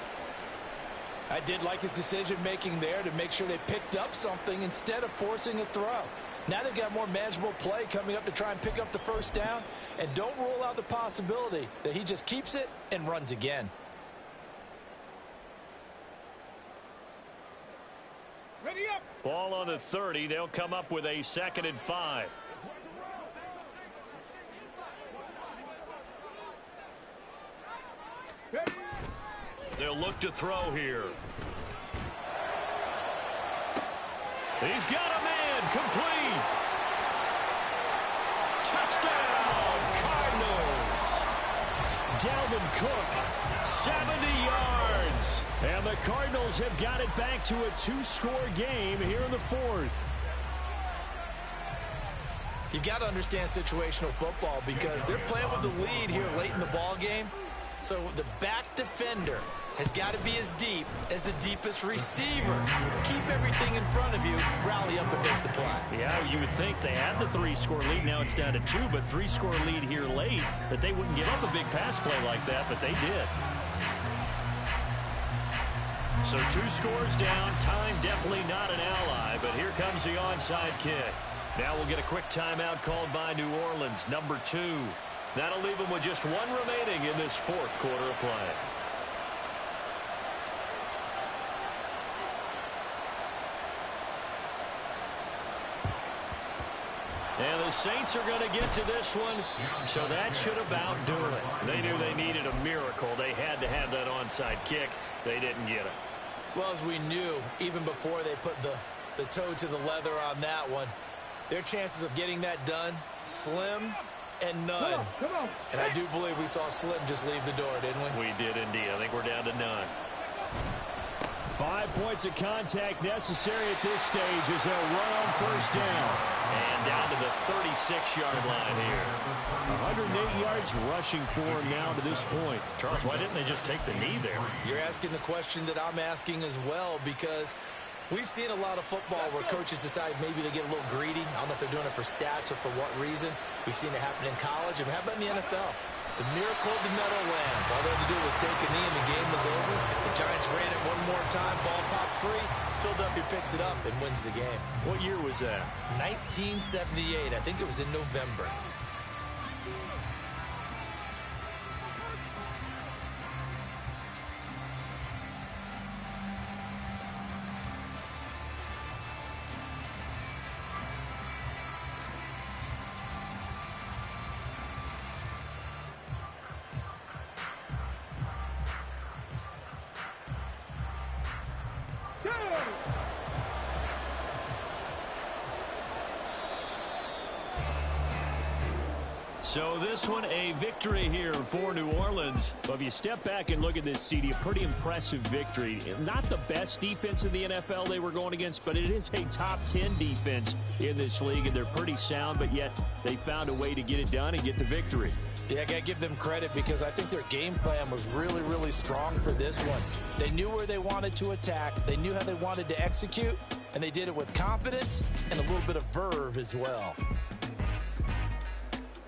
I did like his decision-making there to make sure they picked up something instead of forcing a throw. Now they've got more manageable play coming up to try and pick up the 1st down, and don't rule out the possibility that he just keeps it and runs again. Ready up. Ball on the 30. They'll come up with a 2nd and 5. Ready. They'll look to throw here. He's got a man. Complete. Touchdown, Cardinals. Dalvin Cook, 70 yards. And the Cardinals have got it back to a 2-score game here in the 4th. You've got to understand situational football because they're playing with the lead here late in the ball game. So the back defender has got to be as deep as the deepest receiver. Keep everything in front of you, rally up and make the play. Yeah, you would think they had the 3-score lead. Now it's down to 2, but 3-score lead here late, that they wouldn't give up a big pass play like that, but they did. So 2 scores down. Time definitely not an ally, but here comes the onside kick. Now we'll get a quick timeout called by New Orleans, number 2. That'll leave them with just 1 remaining in this 4th quarter of play. And the Saints are going to get to this one, so that should about do it. They knew they needed a miracle. They had to have that onside kick. They didn't get it. Well, as we knew, even before they put the toe to the leather on that one, their chances of getting that done, slim and none. Come on. And I do believe we saw Slim just leave the door, didn't we? We did indeed. I think we're down to none. 5 points of contact necessary at this stage as they'll run on first down. And down to the 36-yard line here. 108 yards rushing for him now to this point. Charles, why didn't they just take the knee there? You're asking the question that I'm asking as well, because we've seen a lot of football where coaches decide maybe they get a little greedy. I don't know if they're doing it for stats or for what reason. We've seen it happen in college. And how about in the NFL? The miracle of the Meadowlands. All they had to do was take a knee and the game was over. The Giants ran it one more time. Ball popped free. Philadelphia picks it up and wins the game. What year was that? 1978. I think it was in November. So this one, a victory here for New Orleans. Well, if you step back and look at this, CD, a pretty impressive victory. Not the best defense in the NFL they were going against, but it is a top 10 defense in this league, and they're pretty sound, but yet they found a way to get it done and get the victory. Yeah, I got to give them credit because I think their game plan was really, really strong for this one. They knew where they wanted to attack. They knew how they wanted to execute, and they did it with confidence and a little bit of verve as well.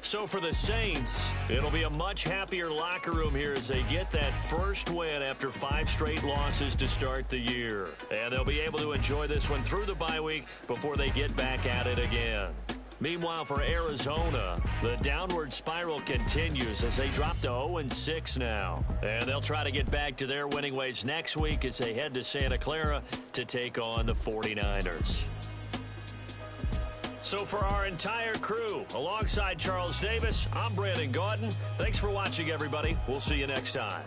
So for the Saints, it'll be a much happier locker room here as they get that first win after 5 straight losses to start the year. And they'll be able to enjoy this one through the bye week before they get back at it again. Meanwhile, for Arizona, the downward spiral continues as they drop to 0-6 now. And they'll try to get back to their winning ways next week as they head to Santa Clara to take on the 49ers. So for our entire crew, alongside Charles Davis, I'm Brandon Gaudin. Thanks for watching, everybody. We'll see you next time.